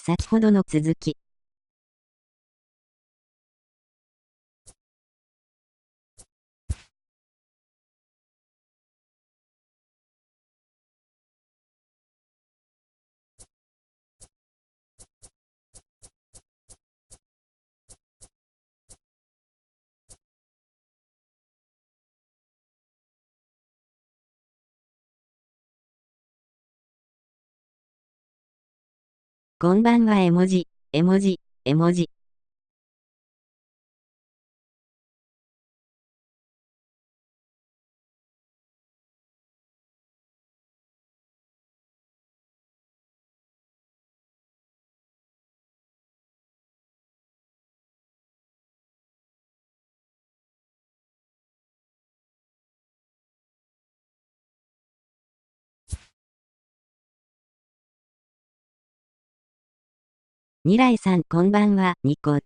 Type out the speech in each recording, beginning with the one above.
先ほどの続き。こんばんは絵文字、絵文字、絵文字。未来さんこんばんは、ニコ。A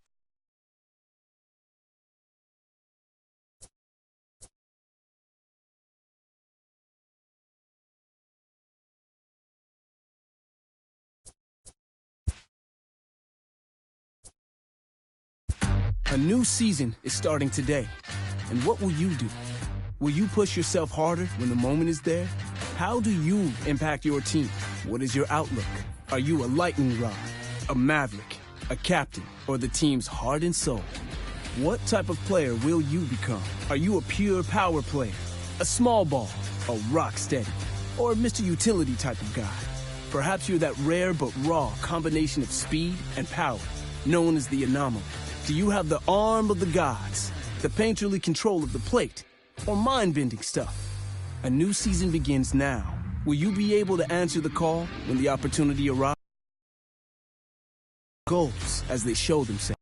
new season is starting today. And what will you do? Will you push yourself harder when the moment is there? How do you impact your team? What is your outlook? Are you a lightning rod, a maverick, a captain, or the team's heart and soul? What type of player will you become? Are you a pure power player, a small ball, a rock steady, or a Mr. Utility type of guy? Perhaps you're that rare but raw combination of speed and power, known as the anomaly. Do you have the arm of the gods, the painterly control of the plate, or mind-bending stuff? A new season begins now. Will you be able to answer the call when the opportunity arrives? Goals as they show themselves.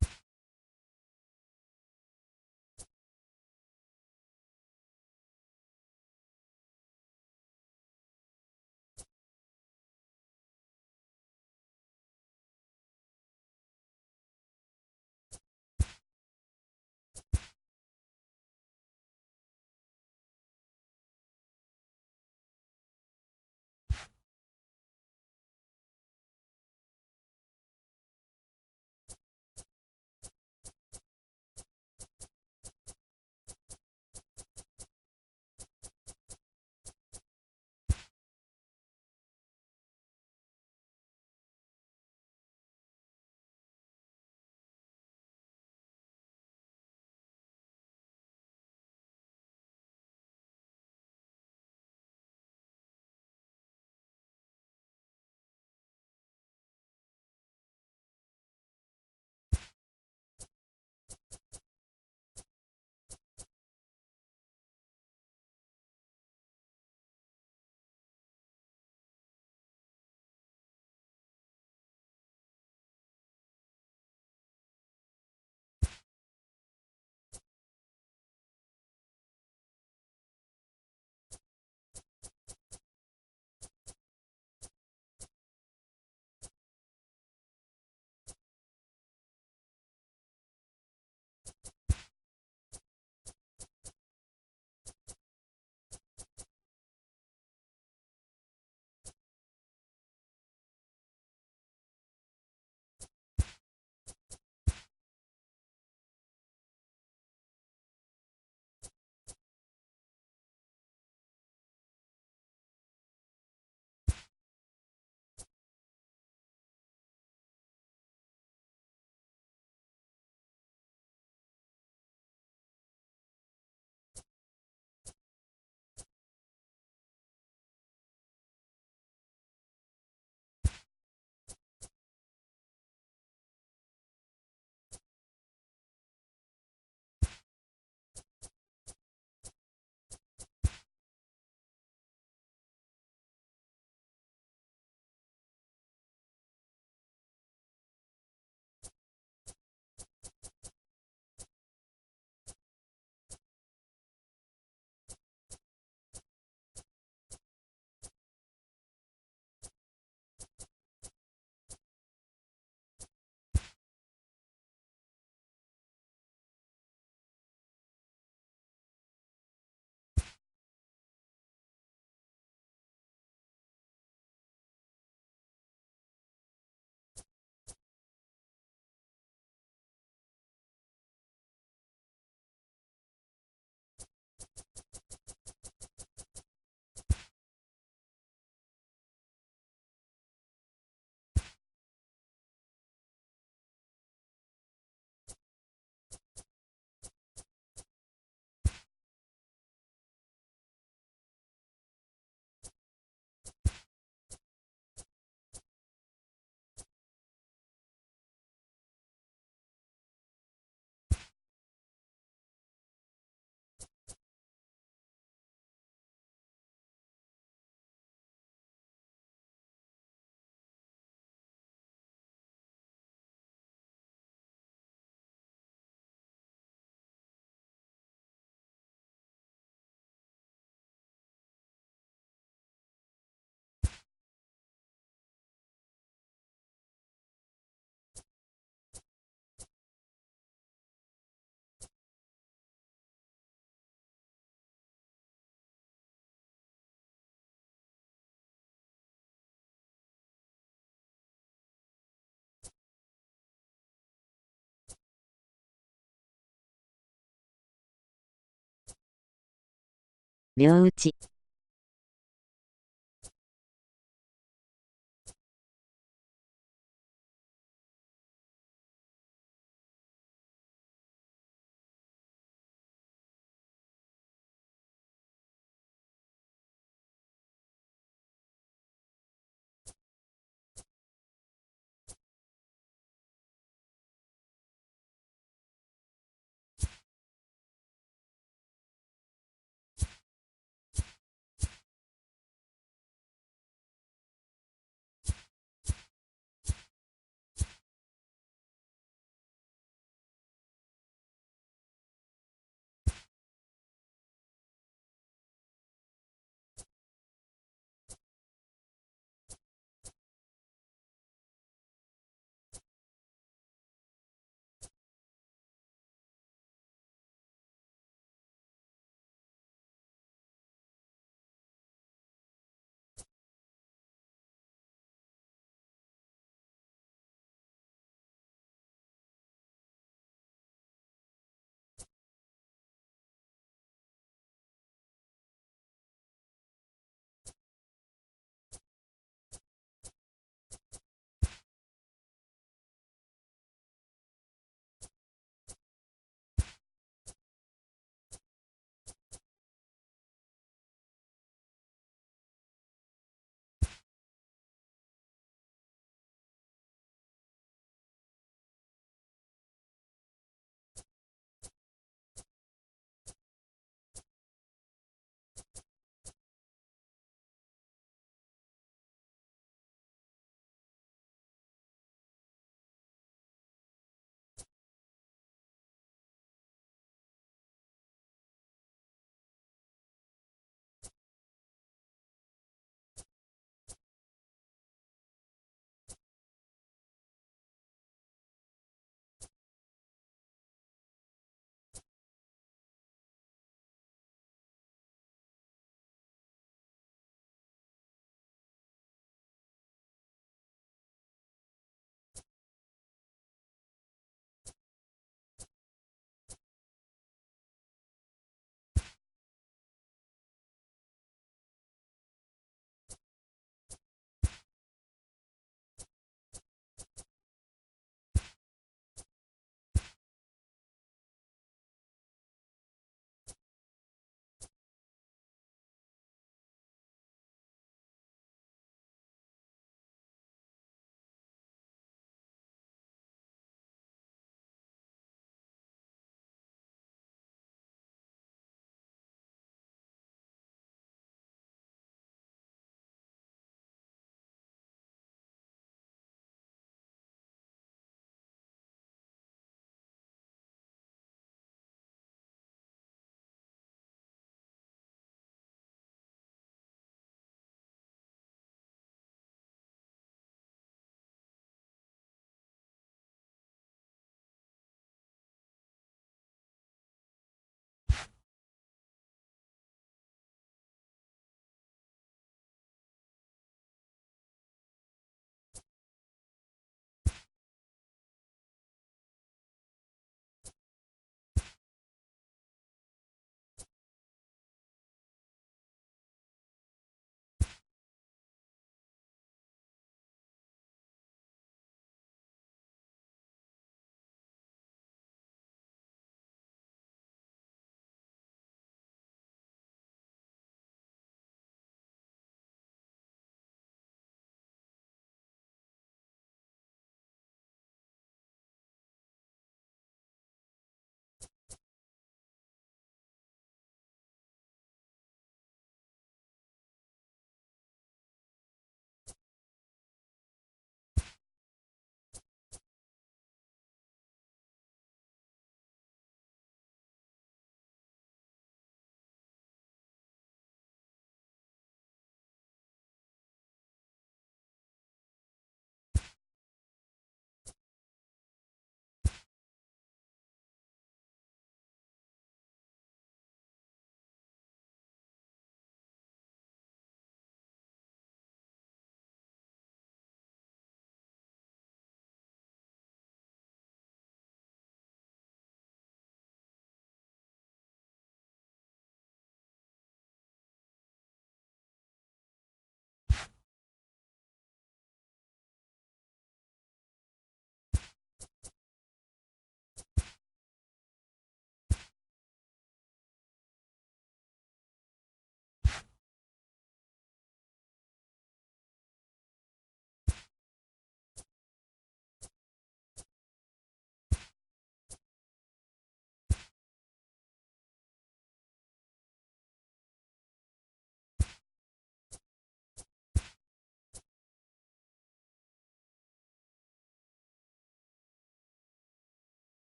両打ち。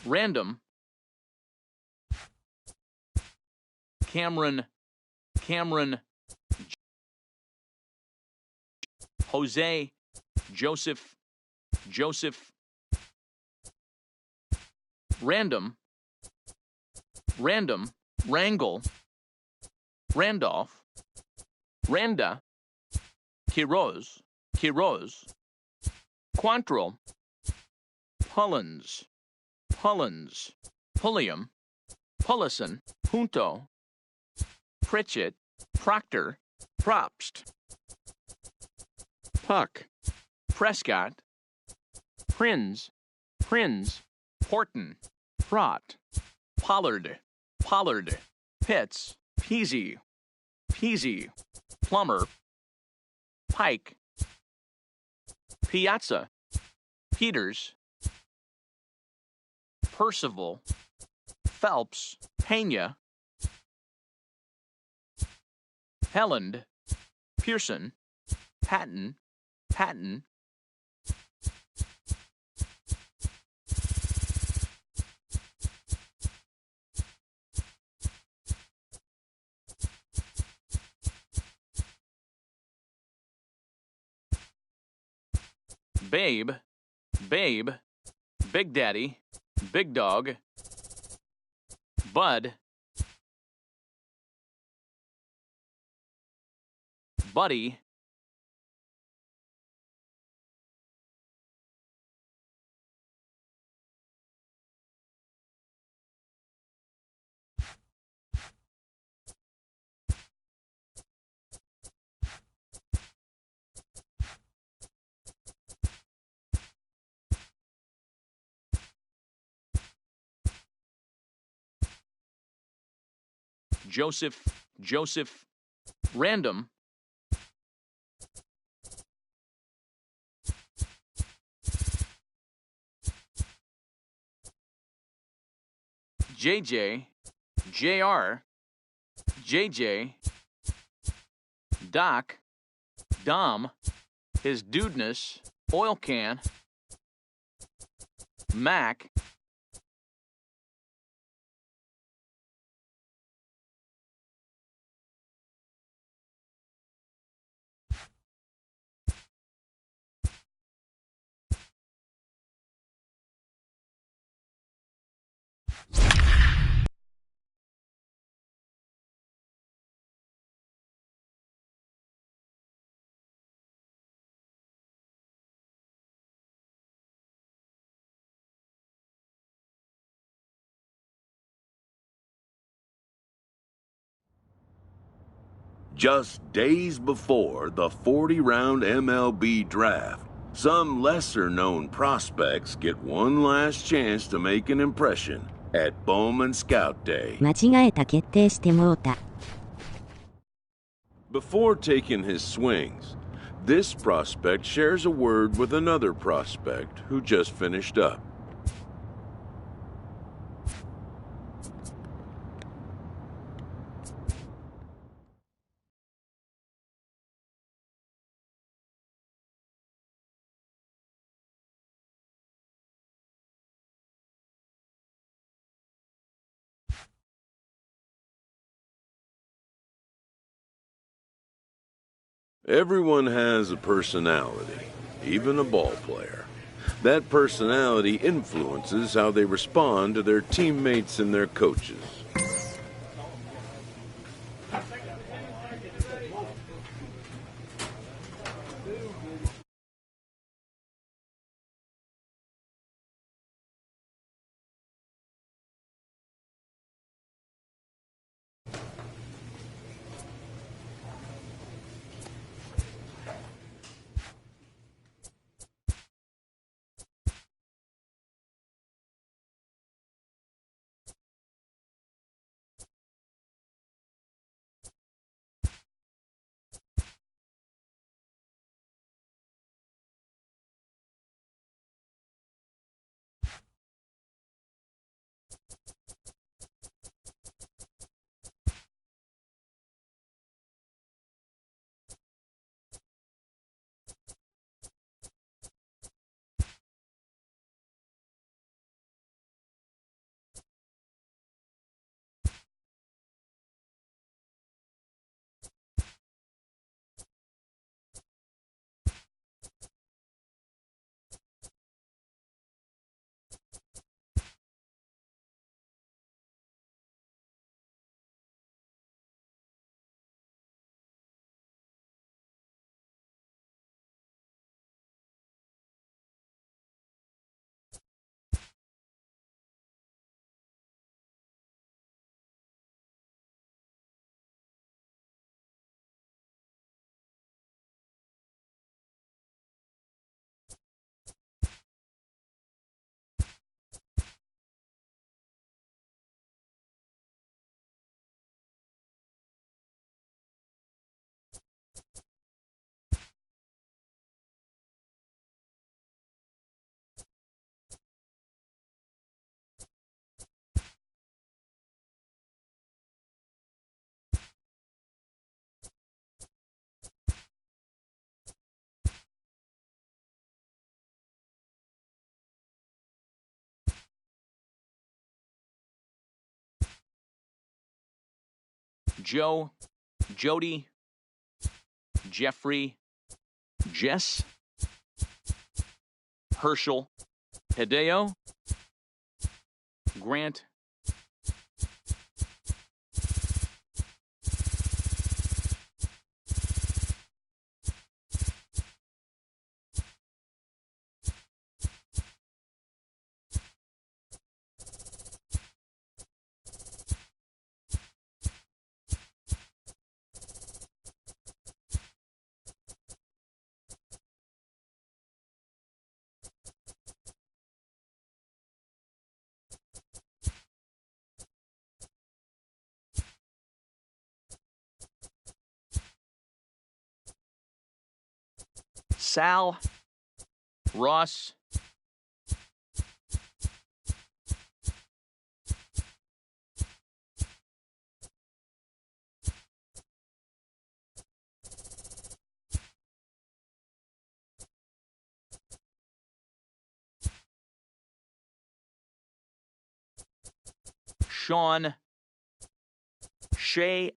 random, Cameron, Jose, Joseph, random, Wrangle, Randolph, Randa, Quiroz, Quantrill, Pullins, Pulliam, Pullison, Junto, Pritchett, Proctor, Propst, Puck, Prescott, Prinz, Horton, Prott, Pollard, Pitts, Peasy, Plummer, Pike, Piazza, Peters, Percival, Phelps, Pena, Helland, Pearson, Patton, Babe, Big Daddy, Big Dog, Bud, Buddy, Joseph, Random, JJ, JR, JJ, Doc, Dom, His Dudeness, Oil Can, Mac, Just days before the 40-round MLB draft, some lesser-known prospects get one last chance to make an impression at Bowman Scout Day. 間違えた、決定してもうた。 Before taking his swings, this prospect shares a word with another prospect who just finished up. Everyone has a personality, even a ball player. That personality influences how they respond to their teammates and their coaches. Joe, Jody, Jeffrey, Jess, Herschel, Hideo, Grant, Sal, Ross, Sean, Shay,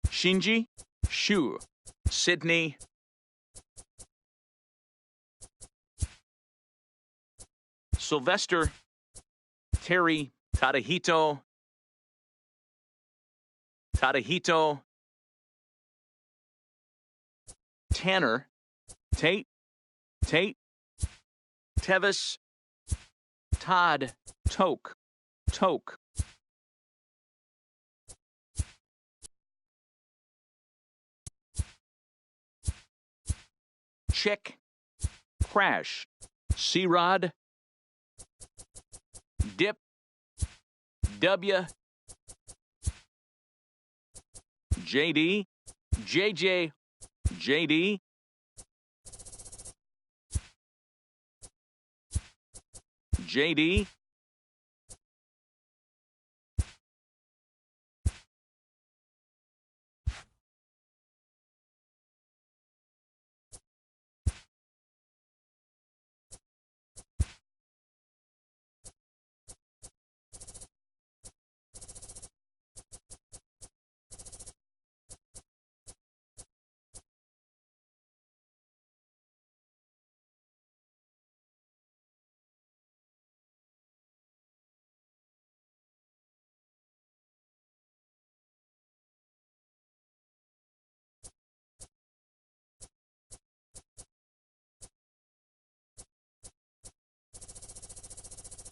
Shinji, Shu, Sydney, Sylvester, Terry, Tadahito, Tanner, Tate, Tevis, Todd, Toke, Chick, Crash, C-Rod, Dip, W, JD, JJ, JD, JD,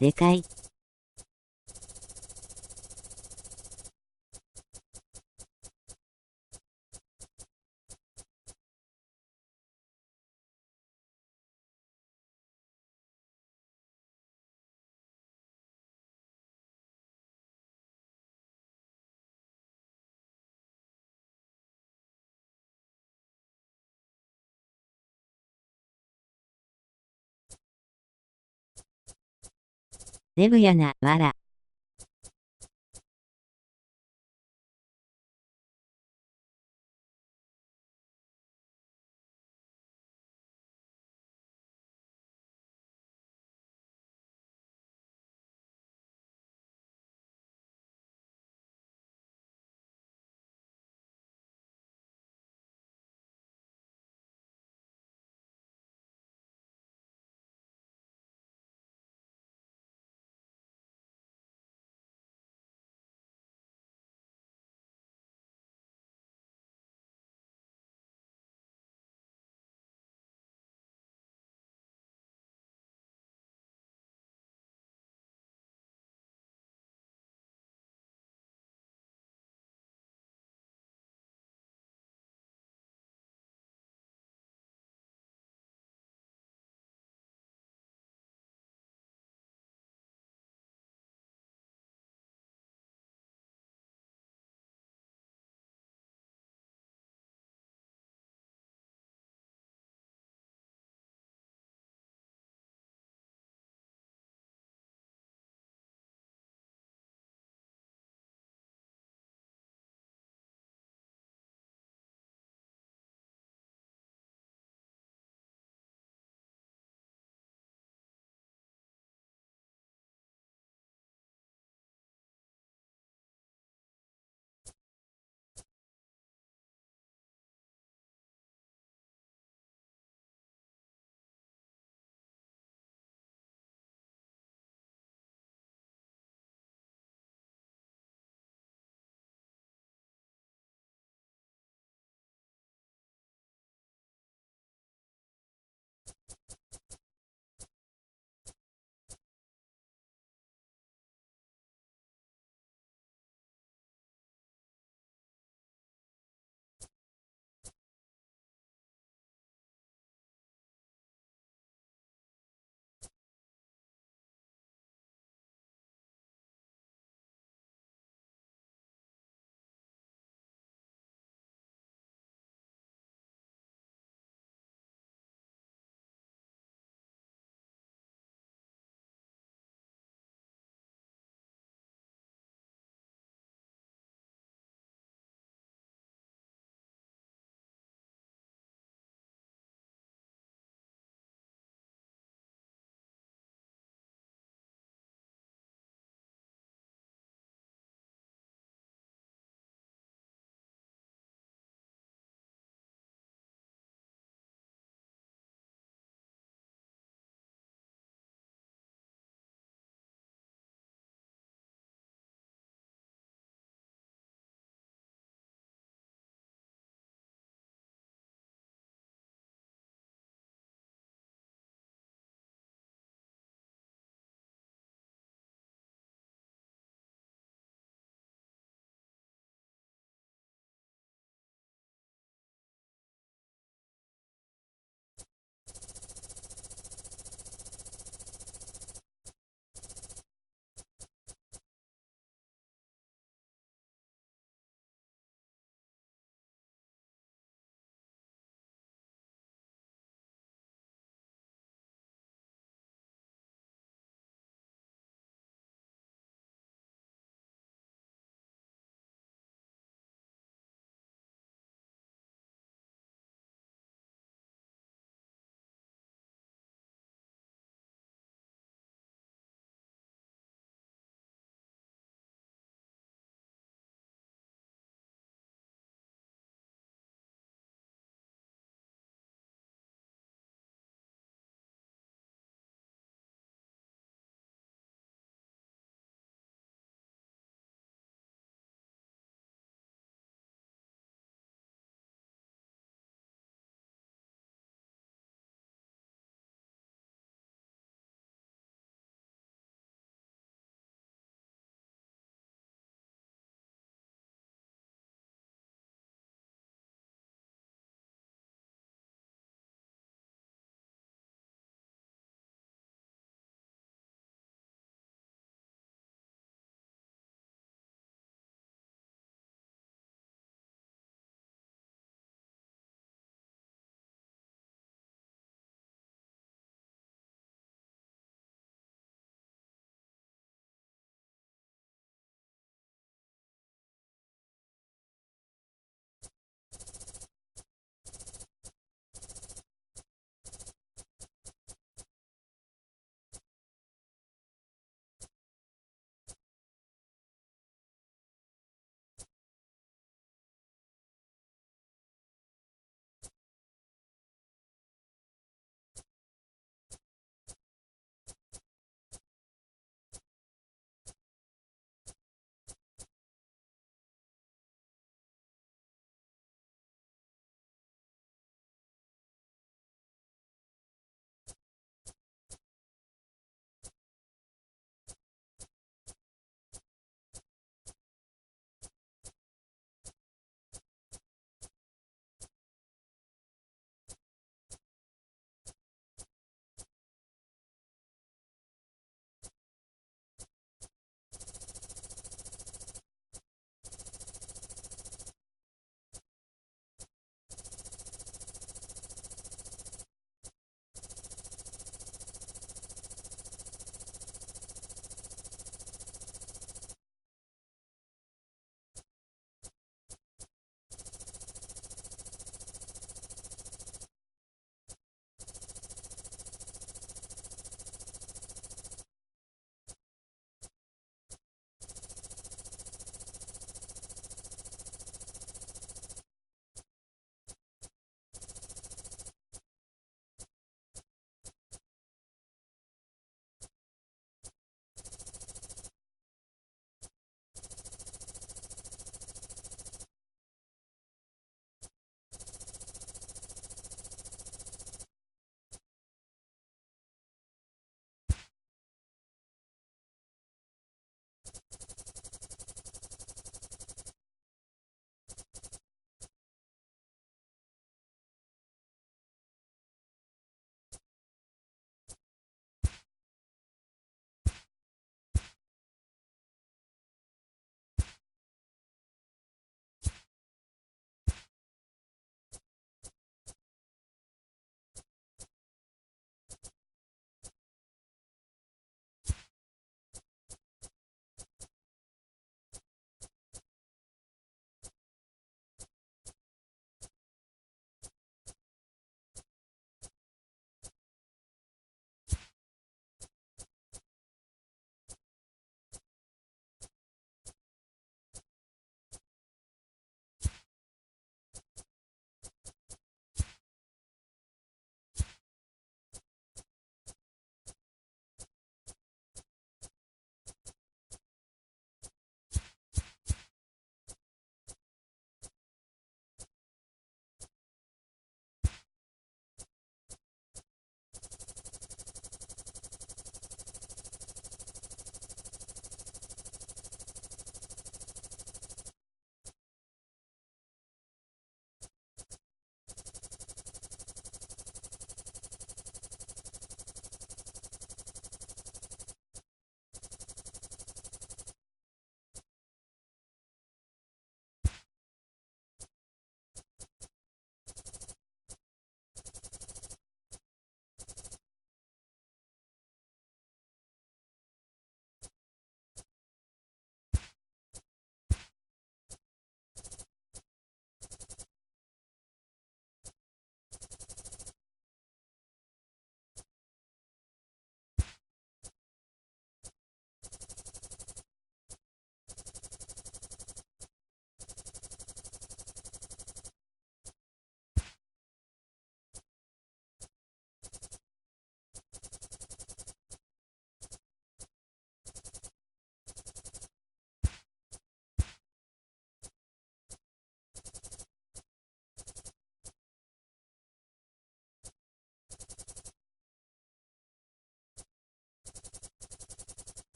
でかい。デブやな、わら。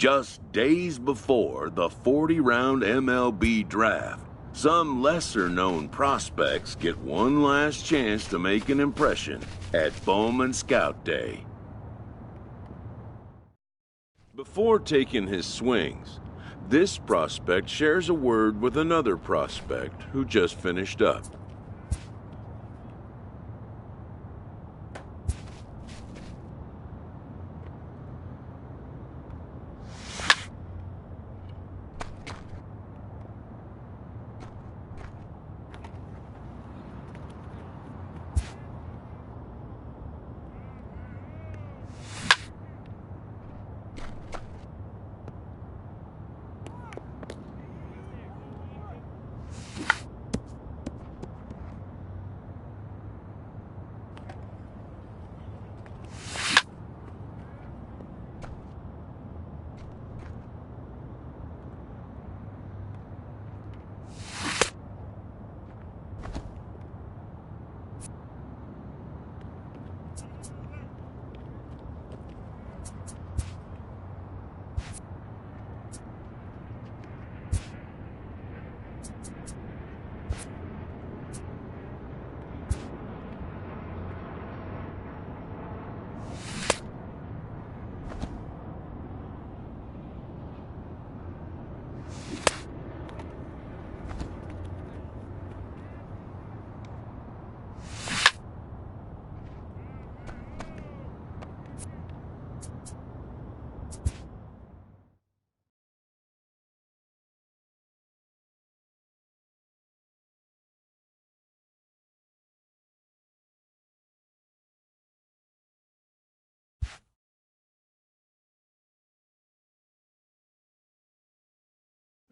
Just days before the 40-round MLB draft, some lesser-known prospects get one last chance to make an impression at Bowman Scout Day. Before taking his swings, this prospect shares a word with another prospect who just finished up.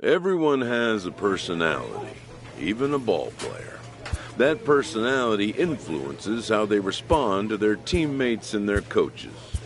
Everyone has a personality, even a ball player. That personality influences how they respond to their teammates and their coaches.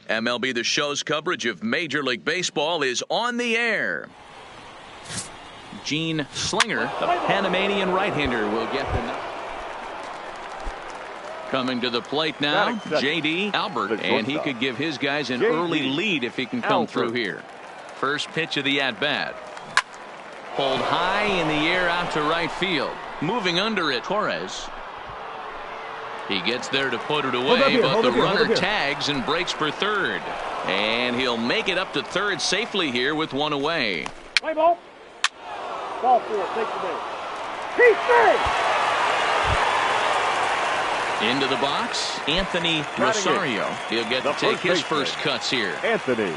MLB The Show's coverage of Major League Baseball is on the air. Gene Slinger, the Panamanian right-hander, will get the... Coming to the plate now, J.D. Albert, and he could give his guys an early lead if he can come through here. First pitch of the at-bat. Pulled high in the air out to right field. Moving under it, Torres. He gets there to put it away, but the runner tags and breaks for third. And he'll make it up to third safely here with one away. Play ball. Ball four, take the base. Keep Into the box, Anthony Rosario. He'll get to take his first cuts here. Anthony.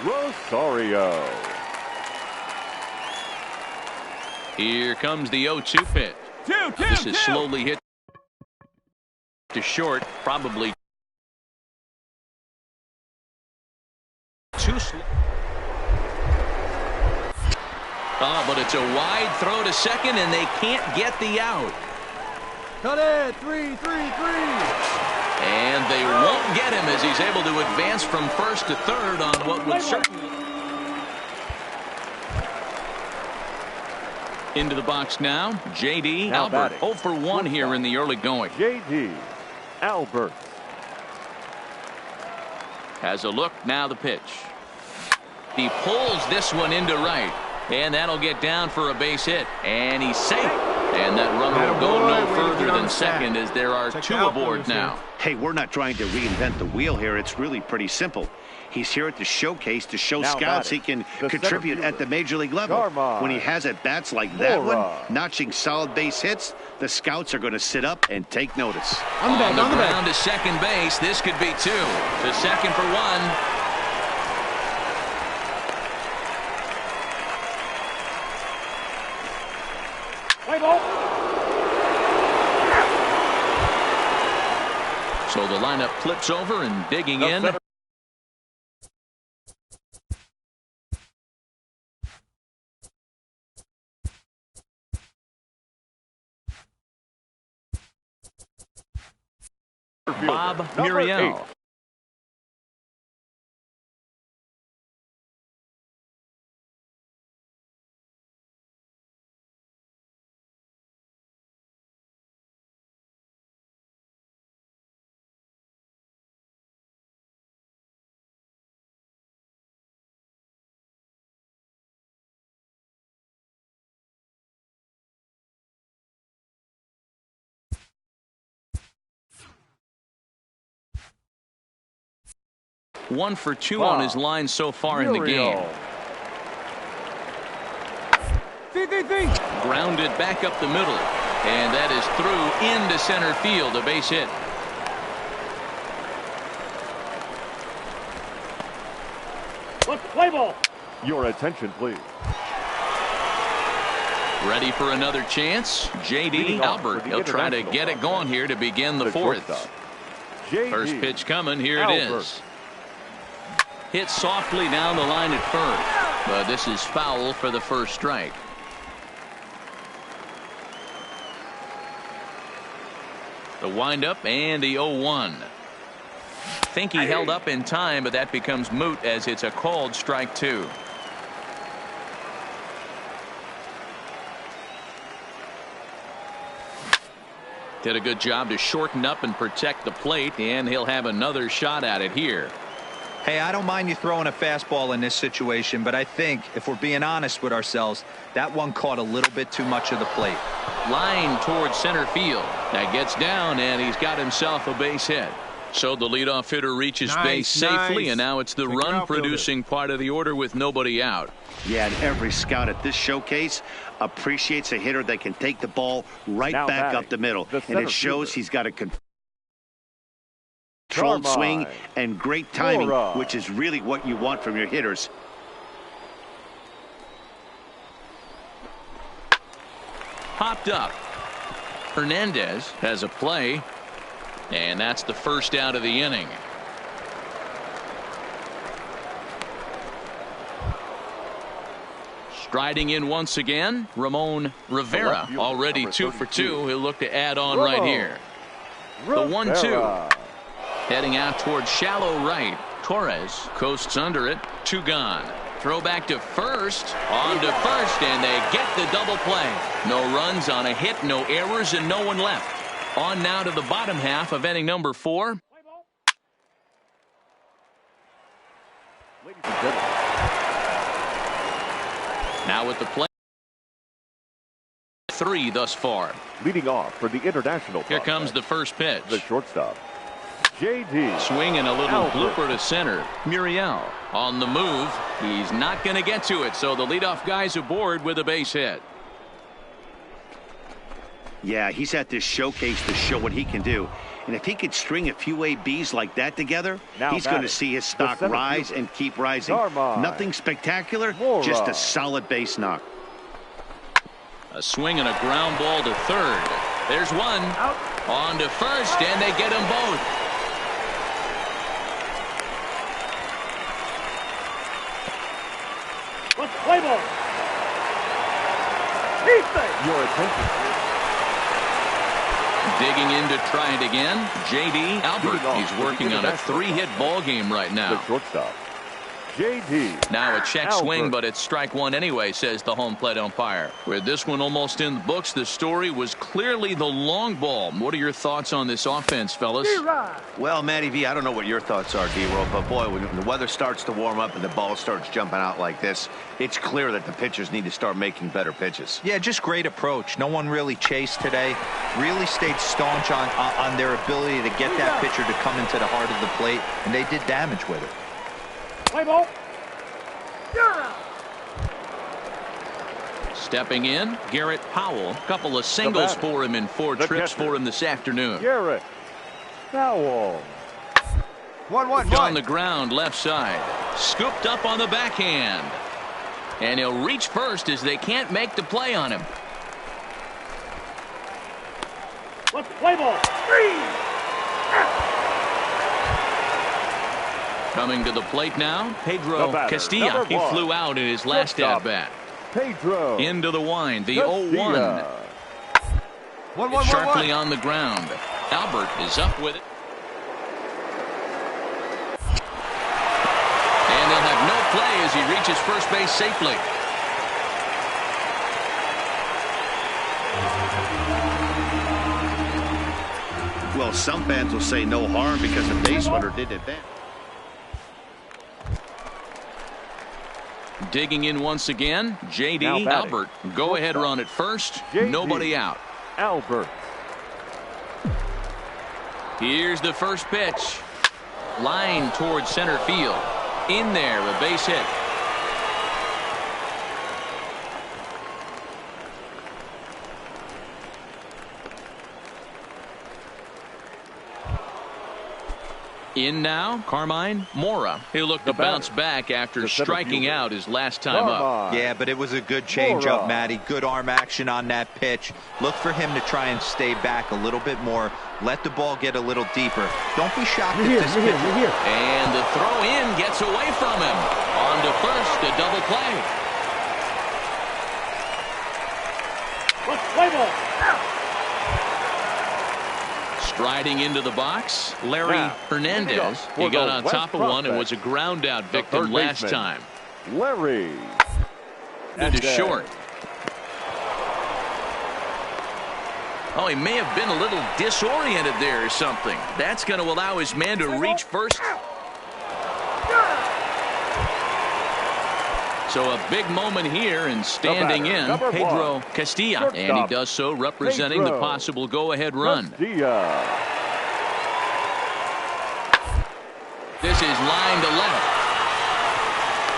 Rosario. Here comes the 0-2 pitch. This is slowly hit to short, probably too slow. Oh, but it's a wide throw to second, and they can't get the out. Cut it. 3-3-3. And they won't get him as he's able to advance from first to third on what would certainly... Into the box now, J.D. Albert. 0 for 1 here in the early going. J.D. Albert has a look. Now the pitch. He pulls this one into right, and that'll get down for a base hit, and he's safe. And that runner will go no further than second as there are 2 aboard now. Hey, we're not trying to reinvent the wheel here. It's really pretty simple. He's here at the showcase to show scouts he can contribute at the major league level. When he has at bats like that one, notching solid base hits, the scouts are going to sit up and take notice. On the ground to second base. This could be 2. To second for 1. So the lineup flips over and digging in. Bob Muriel. One for 2 on his line so far in the game. Grounded back up the middle, and that is through into center field, a base hit. Let's play ball. Your attention, please. Ready for another chance. J.D. Albert. He'll try to get it going here to begin the 4th. First pitch coming. Here it is. Hit softly down the line at first, but this is foul for the first strike. The windup and the 0-1. Think he held up in time, but that becomes moot as it's a called strike 2. Did a good job to shorten up and protect the plate, and he'll have another shot at it here. Hey, I don't mind you throwing a fastball in this situation, but I think if we're being honest with ourselves, that one caught a little bit too much of the plate. Line towards center field. That gets down, and he's got himself a base hit. So the leadoff hitter reaches base safely, and now it's the run-producing part of the order with nobody out. Yeah, and every scout at this showcase appreciates a hitter that can take the ball right back up the middle, and it shows he's got a controlled swing and great timing, which is really what you want from your hitters. Popped up. Hernandez has a play, and that's the first out of the inning. Striding in once again, Ramon Rivera, already 2 for 2. He'll look to add on right here. The 1-2. Heading out towards shallow right. Torres coasts under it. 2 gone. Throw back to first. On to first, and they get the double play. No runs on a hit, no errors, and no one left. On now to the bottom half of inning number 4. Now with the play. 3 thus far. Leading off for the international. Here comes the first pitch. The shortstop, J.D. Swinging a little blooper to center. Muriel on the move. He's not going to get to it, so the leadoff guy's aboard with a base hit. Yeah, he's at this showcase to show what he can do. And if he could string a few ABs like that together, he's going to see his stock rise and keep rising. Nothing spectacular, just a solid base knock. A swing and a ground ball to third. There's one. On to first, and they get them both. Let's play ball. Your attention. Digging in to try it again, J.D. Albert. He's working on a 3-hit ball game right now. The shortstop, J.D. Now a check swing, but it's strike one anyway, says the home plate umpire. With this one almost in the books, the story was clearly the long ball. What are your thoughts on this offense, fellas? Well, Matty V, I don't know what your thoughts are, D-Roll, but boy, when the weather starts to warm up and the ball starts jumping out like this, it's clear that the pitchers need to start making better pitches. Yeah, just great approach. No one really chased today. Really stayed staunch on their ability to get that pitcher to come into the heart of the plate, and they did damage with it. Play ball. Stepping in, Garrett Powell. Couple of singles for him in 4 trips for him this afternoon. Garrett Powell. 1-1. On the ground, left side. Scooped up on the backhand. And he'll reach first as they can't make the play on him. Let's play ball. Coming to the plate now, Pedro Castilla. He flew out in his last at-bat. Pedro. Into the wind, the 0-1. Sharply on the ground. Albert is up with it. And they'll have no play as he reaches first base safely. Well, some fans will say no harm because the base runner did advance. Digging in once again, J.D. Albert. Go ahead run at first. Nobody out. Albert. Here's the first pitch. Line towards center field. In there, a base hit. In now, Carmine Mora. He'll look to bounce back after striking out his last time up. Yeah, but it was a good changeup, Matty. Good arm action on that pitch. Look for him to try and stay back a little bit more. Let the ball get a little deeper. Don't be shocked if this pitch... And the throw in gets away from him. On to first, a double play. Let's play ball. Striding into the box, Larry Hernandez. He got on top of one and was a ground out victim last time. Larry. To short. Oh, he may have been a little disoriented there or something. That's going to allow his man to reach first. So a big moment here, and standing in, Pedro Castilla. And he does so representing the possible go-ahead run. This is line to left.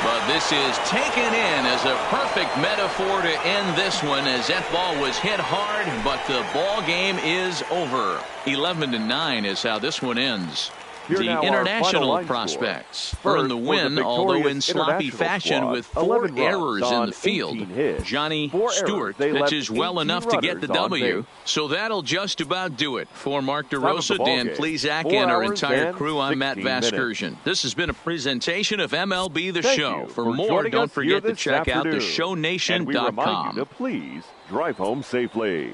But this is taken in as a perfect metaphor to end this one, as that ball was hit hard, but the ball game is over. 11-9 is how this one ends. The international prospects earned the win, although in sloppy fashion with 4 errors in the field. Johnny Stewart pitches well enough to get the W. So that'll just about do it. For Mark DeRosa, Dan Plesac, and our entire crew, I'm Matt Vasgersian. This has been a presentation of MLB The Show. For more, don't forget to check out theshownation.com. To please drive home safely.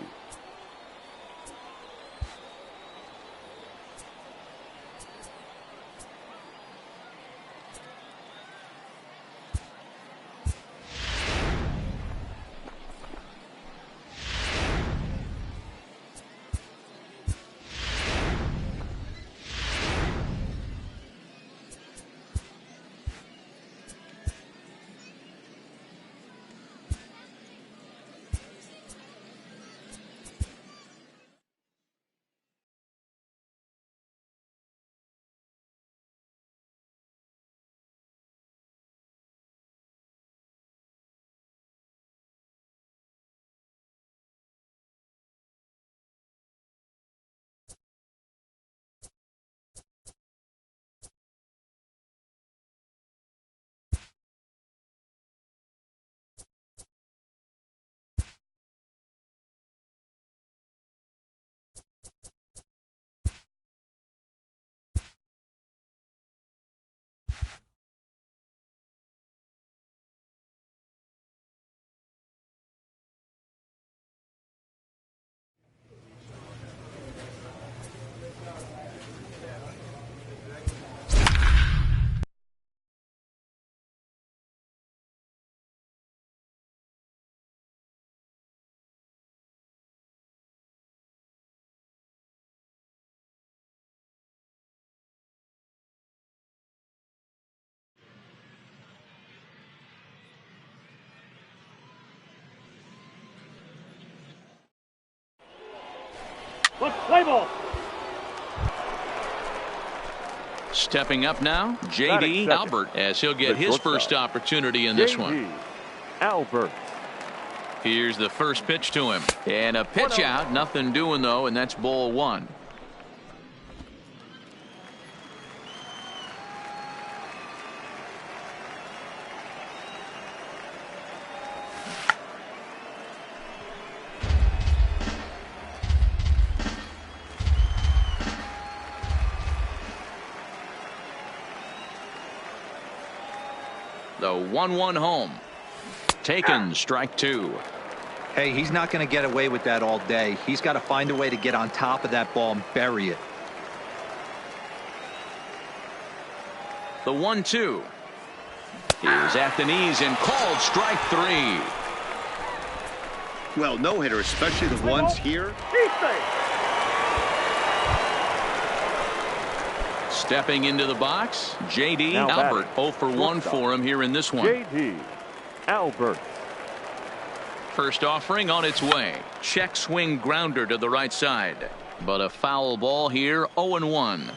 Let's play ball. Stepping up now, J.D. Albert, as he'll get his first opportunity in this one. Albert. Here's the first pitch to him. And a pitch out. Nothing doing, though, and that's ball one. The 1-1 home. Taken, strike two. Hey, he's not going to get away with that all day. He's got to find a way to get on top of that ball and bury it. The 1-2 is at the knees and called strike three. Well, no hitter, especially the ones here. Stepping into the box, J.D. Now Albert. batting. 0 for 1 for him here in this one. J.D. Albert. First offering on its way. Check swing grounder to the right side. But a foul ball here, 0-1.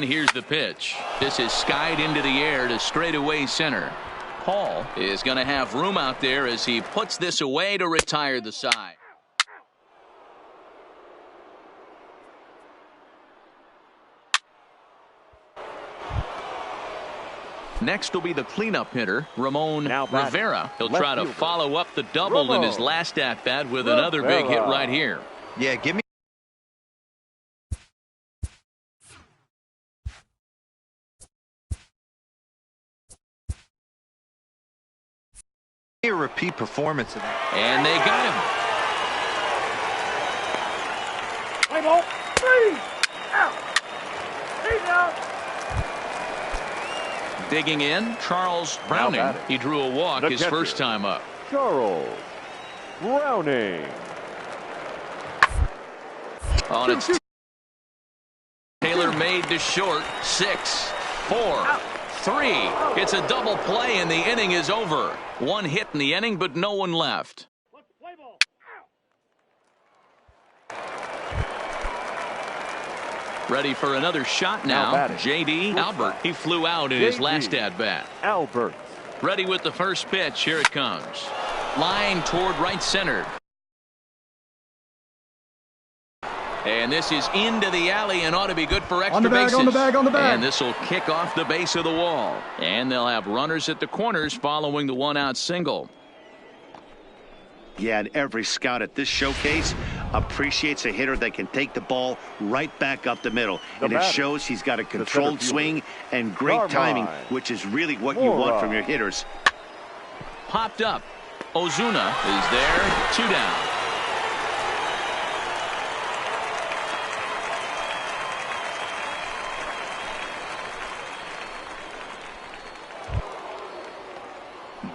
Here's the pitch. This is skied into the air to straightaway center. Paul is going to have room out there as he puts this away to retire the side. Next will be the cleanup hitter, Ramon Rivera. He'll try to follow up the double in his last at-bat with another big hit right here. Yeah, give me a repeat performance of that. And they got him. Play ball. 3 out. He's out. Digging in, Charles Browning. He drew a walk his first time up. Charles Browning. On its Taylor made to short. 6, 4, 3. It's a double play and the inning is over. One hit in the inning, but no one left. Let's play ball. Ready for another shot now. J.D. Albert. He flew out in his last at-bat. Albert. Ready with the first pitch. Here it comes. Line toward right center. And this is into the alley and ought to be good for extra bases. On the bag. And this will kick off the base of the wall. And they'll have runners at the corners following the one-out single. Yeah, and every scout at this showcase appreciates a hitter that can take the ball right back up the middle. And it shows he's got a controlled swing and great timing, which is really what you want from your hitters. Popped up. Ozuna is there. 2 down.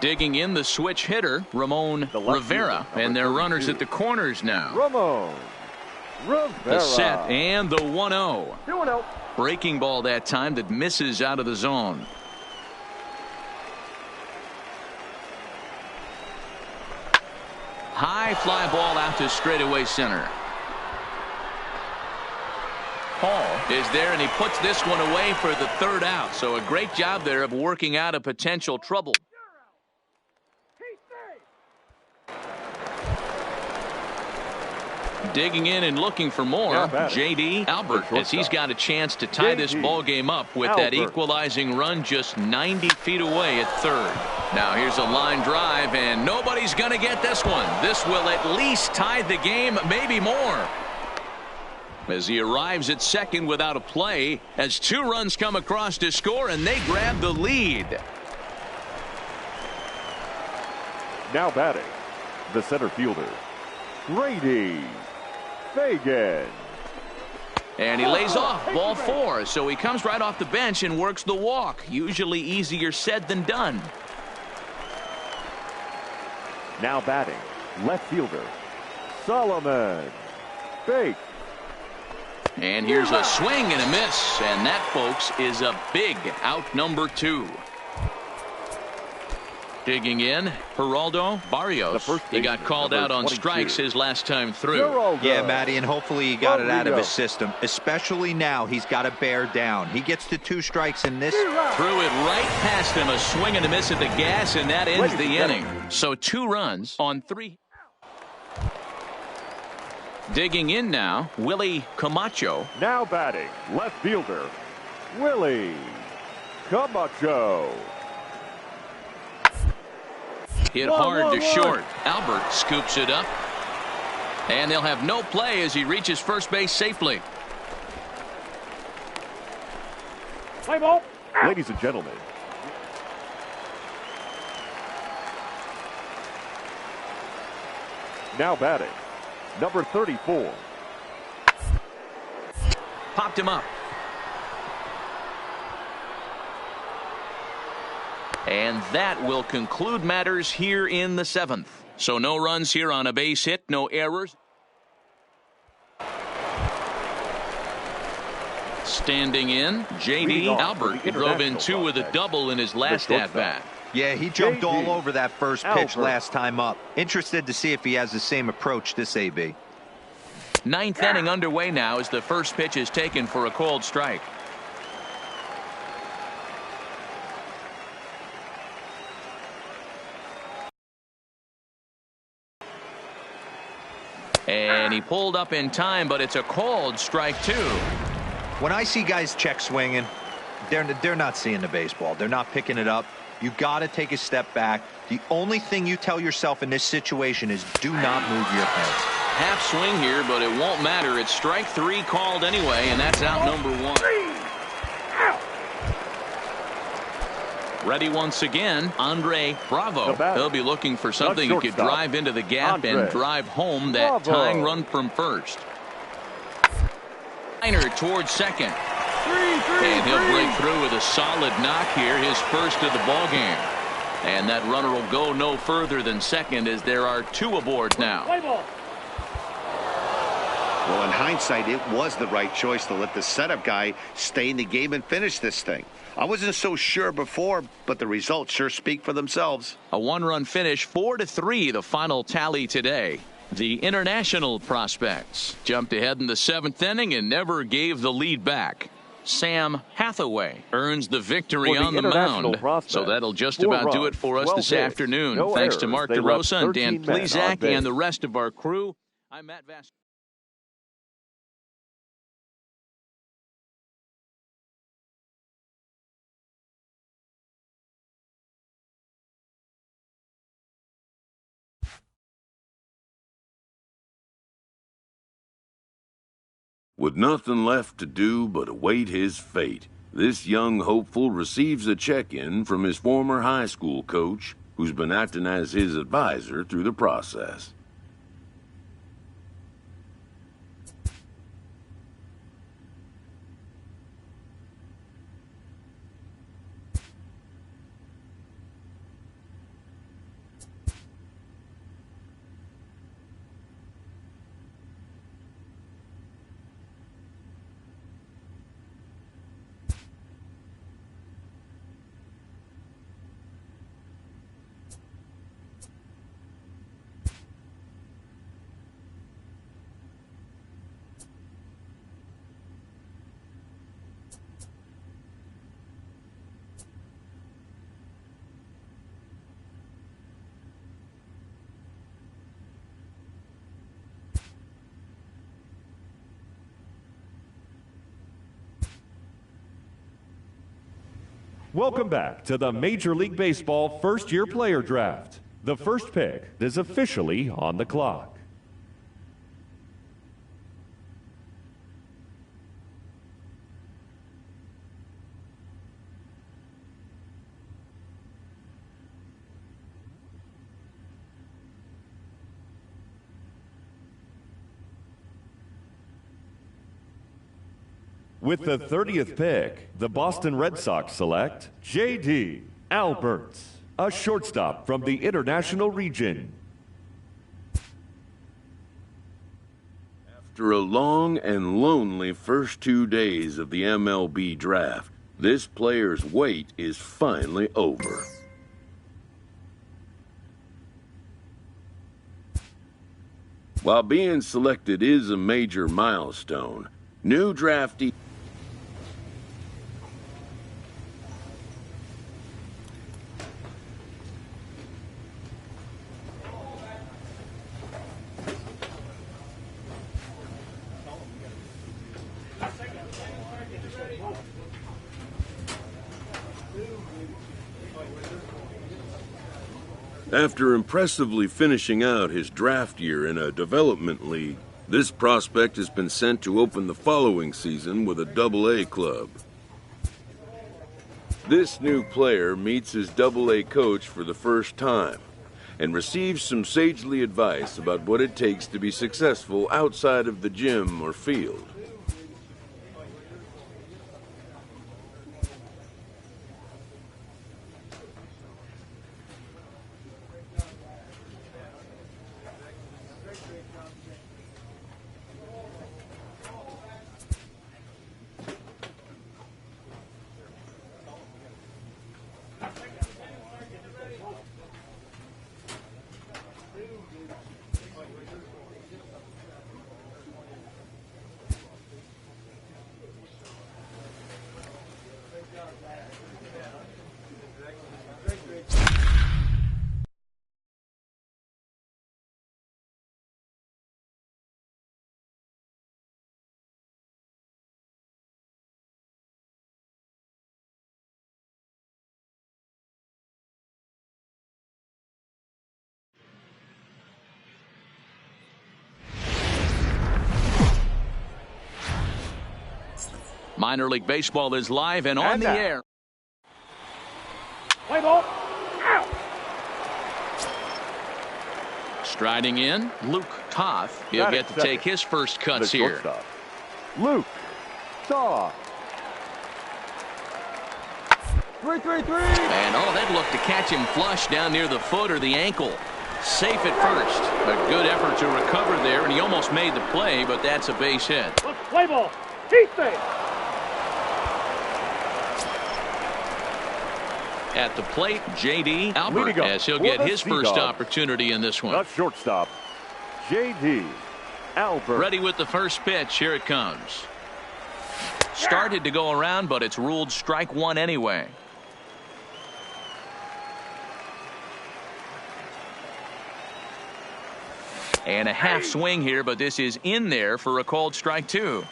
Digging in the switch hitter, Ramon Rivera, and their runners at the corners now. Ramon Rivera. The set and the 1-0. 2-0. Breaking ball that time that misses out of the zone. High fly ball out to straightaway center. Paul is there and he puts this one away for the 3rd out. So a great job there of working out a potential trouble. Digging in and looking for more, J.D. Albert, as he's got a chance to tie this ball game up with that equalizing run just 90 feet away at 3rd. Now here's a line drive, and nobody's going to get this one. This will at least tie the game, maybe more. As he arrives at 2nd without a play, as 2 runs come across to score, and they grab the lead. Now batting, the center fielder, Grady Fagan. And he lays off ball 4, so he comes right off the bench and works the walk. Usually easier said than done. Now batting, left fielder, Solomon Fake. And here's a swing and a miss, and that, folks, is a big out number 2. Digging in, Geraldo Barrios. He got called out on strikes his last time through. Yeah, Matty, and hopefully he got it out of his system. Especially now, he's got to bear down. He gets to 2 strikes in this. Threw it right past him, a swing and a miss at the gas, and that ends the inning. So 2 runs on 3. Digging in now, Willie Camacho. Now batting, left fielder, Willie Camacho. Hit hard to short. Albert scoops it up. And they'll have no play as he reaches first base safely. Play ball. Ladies and gentlemen, now batting, number 34. Popped him up. And that will conclude matters here in the 7th. So no runs here on a base hit, no errors. Standing in, J.D. Albert drove in 2 with a double in his last at-bat. Yeah, he jumped all over that first pitch last time up. Interested to see if he has the same approach this AB. 9th inning underway now as the first pitch is taken for a called strike. And he pulled up in time, but it's a called strike 2. When I see guys check swinging, they're not seeing the baseball. They're not picking it up. You got to take a step back. The only thing you tell yourself in this situation is do not move your head. Half swing here, but it won't matter. It's strike 3 called anyway, and that's out number 1. Ready once again, Andre Bravo. They'll be looking for something that could drive into the gap and drive home that tying run from first. Liner towards second. And he'll break through with a solid knock here, his first of the ball game. And that runner will go no further than second as there are 2 aboard now. Well, in hindsight, it was the right choice to let the setup guy stay in the game and finish this thing. I wasn't so sure before, but the results sure speak for themselves. A 1-run finish, 4-3, the final tally today. The international prospects jumped ahead in the 7th inning and never gave the lead back. Sam Hathaway earns the victory on the mound. So that'll just about do it for us this afternoon. Thanks to Mark DeRosa and Dan Plezak and the rest of our crew. I'm Matt Vasquez. With nothing left to do but await his fate, this young hopeful receives a check-in from his former high school coach, who's been acting as his advisor through the process. welcome back to the Major League Baseball first-year player draft. The first pick is officially on the clock. With the 30th pick, the Boston Red Sox select J.D. Albert, a shortstop from the International region. After a long and lonely first 2 days of the MLB draft, this player's wait is finally over. While being selected is a major milestone, new draftee... After impressively finishing out his draft year in a development league, this prospect has been sent to open the following season with a Double-A club. This new player meets his Double-A coach for the first time and receives some sagely advice about what it takes to be successful outside of the gym or field. Minor League Baseball is live and on the air. Play ball. Out. Striding in, Luke Toth. He'll get to take his first cuts here. Luke Toth. 3-3-3. And that looked to catch him flush down near the foot or the ankle. Safe at first. A good effort to recover there, and he almost made the play, but that's a base hit. Let's play ball. Heat thing. At the plate, J.D. Albert, as he'll get his first opportunity in this one. The shortstop, J.D. Albert. Ready with the first pitch. Here it comes. Started to go around, but it's ruled strike one anyway. And a half swing here, but this is in there for a called strike two.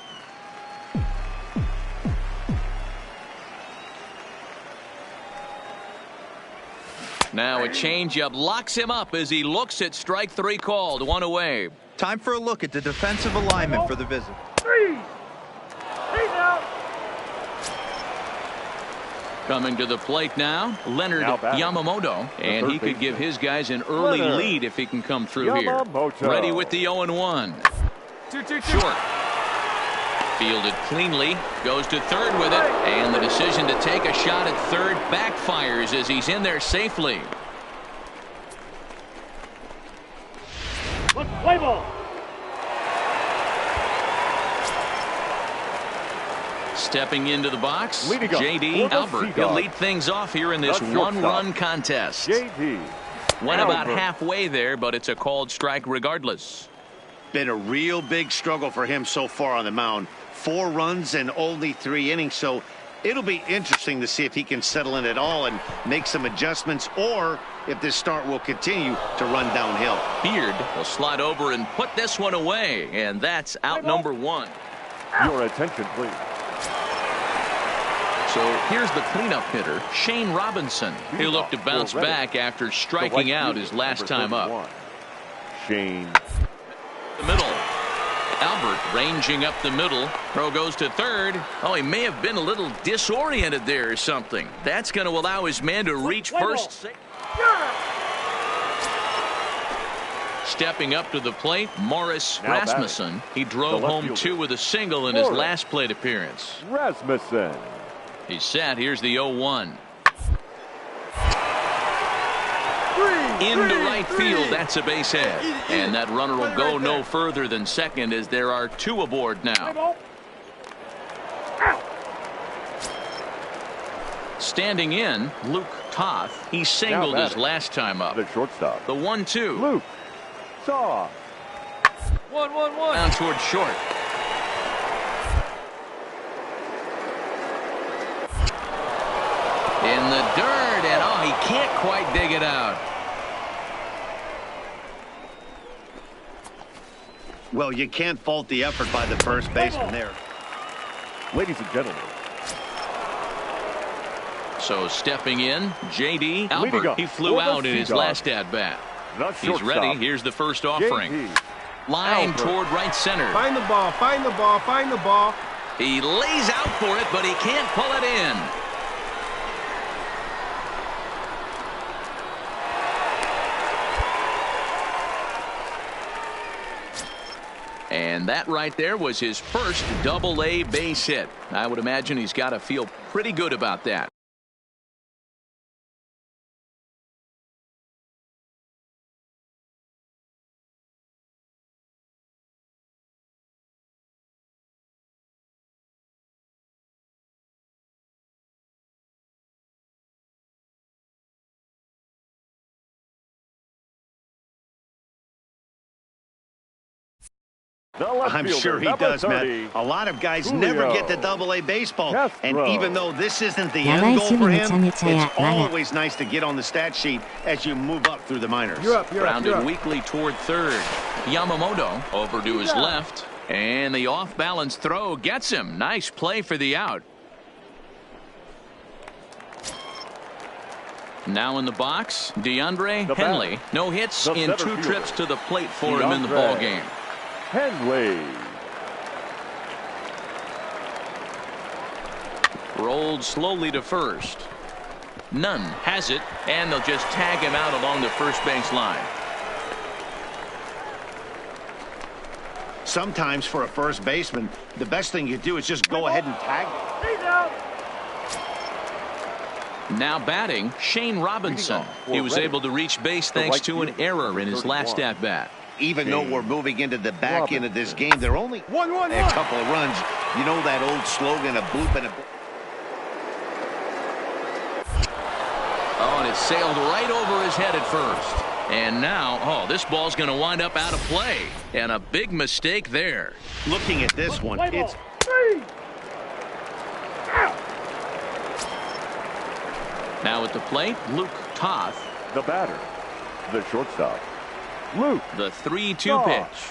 Now a changeup locks him up as he looks at strike three called. One away. Time for a look at the defensive alignment for the visit. Coming to the plate now, Leonard Yamamoto, and he could give his guys an early lead if he can come through here. Ready with the 0-1. Short. Fielded cleanly, goes to third with it, and the decision to take a shot at third backfires as he's in there safely. Let's play ball. Stepping into the box, J.D. Albert. He'll lead things off here in this one-run contest. J.D. Went about halfway there, but it's a called strike regardless. Been a real big struggle for him so far on the mound. 4 runs in only 3 innings, so it'll be interesting to see if he can settle in at all and make some adjustments, or if this start will continue to run downhill. Beard will slide over and put this one away, and that's out number 1. Your attention, please. So here's the cleanup hitter, Shane Robinson. He'll look to bounce back after striking out his last time up. Shane. The middle. Albert ranging up the middle. Throw goes to third. Oh, he may have been a little disoriented there or something. That's going to allow his man to reach first. Stepping up to the plate, Morris Rasmussen. He drove home 2 with a single in his last plate appearance. Rasmussen. He's set. Here's the 0-1. Into right field. That's a base hit. And that runner will go no further than second as there are 2 aboard now. Standing in, Luke Toth. He singled his last time up. The shortstop. The 1-2. Luke Toth. Down toward short. In the dirt, and oh, he can't quite dig it out. Well, you can't fault the effort by the first baseman there. Ladies and gentlemen. So stepping in, J.D. Albert. He flew out in his last at-bat. He's ready. Here's the first offering. Line toward right center. Find the ball, find the ball, find the ball. He lays out for it, but he can't pull it in. And that right there was his first double-A base hit. I would imagine he's got to feel pretty good about that. I'm sure he does, Matt. A lot of guys never get to double-A baseball. And even though this isn't the end goal for him, it's always nice to get on the stat sheet as you move up through the minors. Grounded weakly toward third. Yamamoto over to his left. And the off-balance throw gets him. Nice play for the out. Now in the box, DeAndre Henley. No hits in 2 trips to the plate for him in the ballgame. Henley. Rolled slowly to first. Nunn has it, and they'll just tag him out along the first base line. Sometimes for a first baseman, the best thing you do is just go ahead and tag. He's out. Now batting, Shane Robinson. He was able to reach base thanks to an error in his last at-bat. Even though we're moving into the back end of this game, they're only a couple of runs. You know that old slogan, a bloop and a... Oh, and it sailed right over his head at first. And now, oh, this ball's going to wind up out of play. And a big mistake there. Looking at this one, it's... Now at the plate, Luke Toth. The batter. The shortstop. Luke. The 3-2 pitch.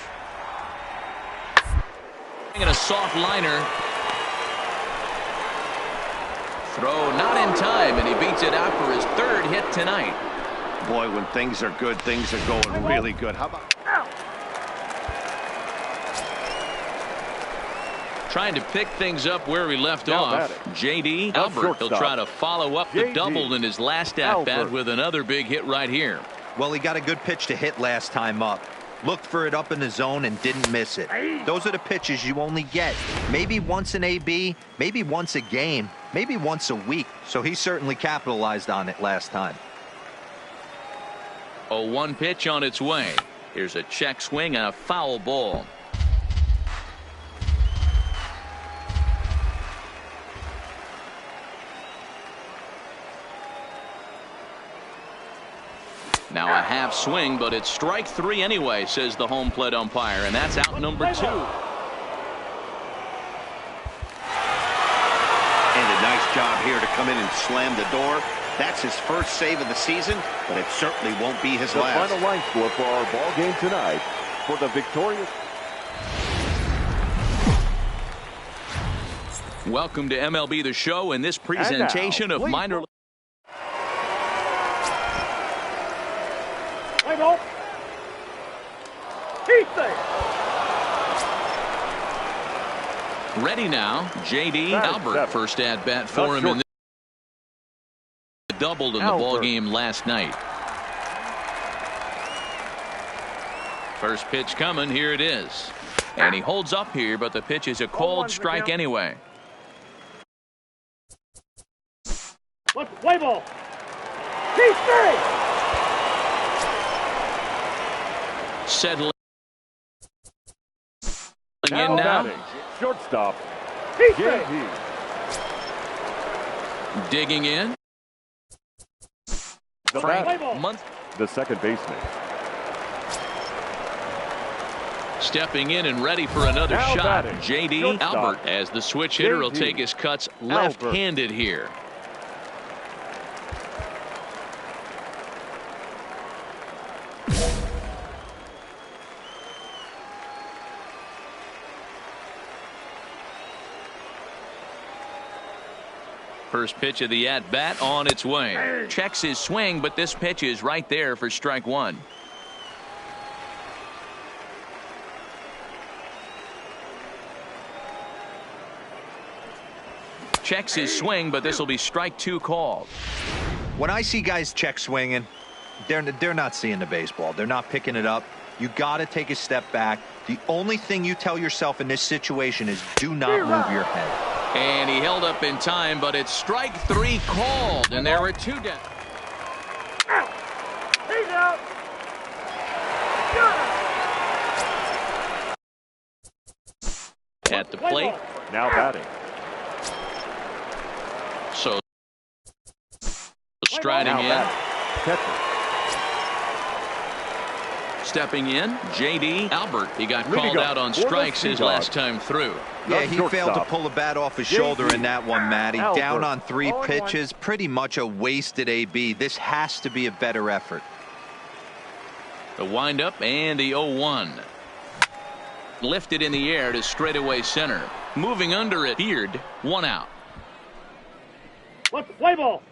And a soft liner. Throw not in time, and he beats it out for his 3rd hit tonight. Boy, when things are good, things are going really good. How about... Trying to pick things up where he left off. J.D. Albert. He'll try to follow up the double in his last at-bat with another big hit right here. Well, he got a good pitch to hit last time up. Looked for it up in the zone and didn't miss it. Those are the pitches you only get. Maybe once an AB, maybe once a game, maybe once a week. So he certainly capitalized on it last time. A 1 pitch on its way. Here's a check swing and a foul ball. Now a half swing, but it's strike 3 anyway, says the home plate umpire, and that's out number 2. And a nice job here to come in and slam the door. That's his first save of the season, but it certainly won't be his last. The final line score for our ball game tonight for the victorious. Welcome to MLB The Show in this presentation of minor league. Ready now, J.D. Albert. First at-bat for him in the doubled in the ball game last night. First pitch coming. Here it is. And he holds up here, but the pitch is a called strike anyway. Let's play ball. Settling in now. Shortstop. Digging in. The second baseman. Stepping in and ready for another Now shot, batting, J.D. shortstop. Albert, as the switch hitter will take his cuts left-handed here. First pitch of the at-bat on its way. Checks his swing, but this pitch is right there for strike one. Checks his swing, but this will be strike two called. When I see guys check swinging, they're not seeing the baseball. They're not picking it up. You got to take a step back. The only thing you tell yourself in this situation is do not move your head. And he held up in time, but it's strike three called, and there were two down. He's out. At the plate. Now batting. So striding in. Stepping in, J.D. Albert. He got called out on strikes his last time through. Yeah, he failed to pull the bat off his shoulder in that one, Matty. Down on 3 pitches, pretty much a wasted AB. This has to be a better effort. The windup and the 0-1. Lifted in the air to straightaway center. Moving under it, Beard, 1 out. Let's play ball.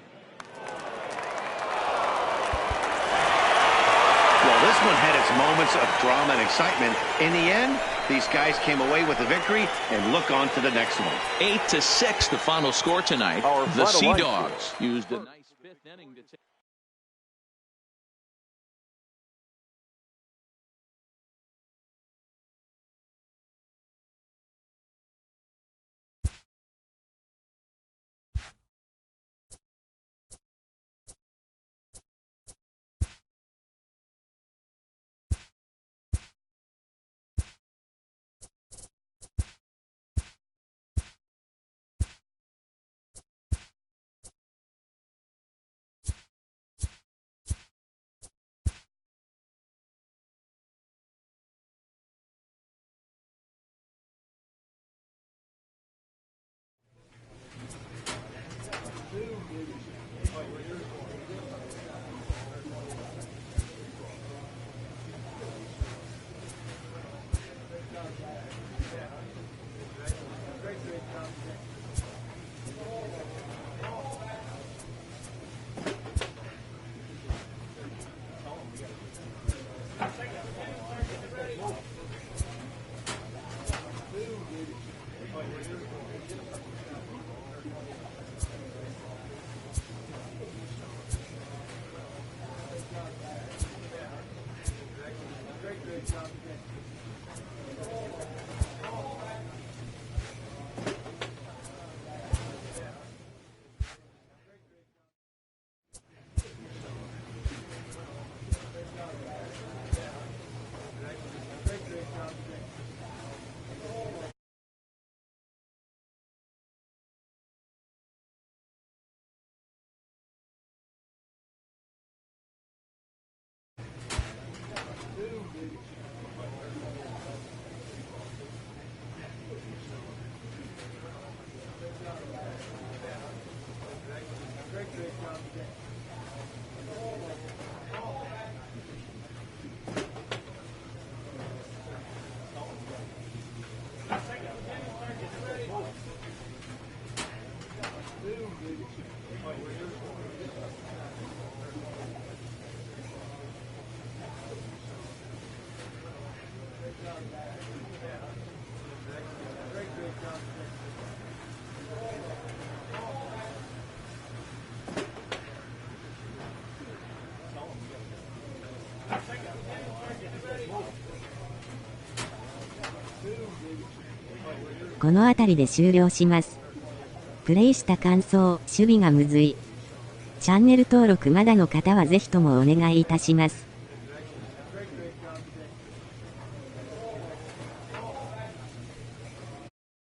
Well, this one had its moments of drama and excitement. In the end, these guys came away with a victory and look on to the next one. 8-6, the final score tonight. The Sea Dogs used a nice 5th inning to take.この辺りで終了します。プレイした感想、守備がむずい。チャンネル登録まだの方はぜひともお願いいたします。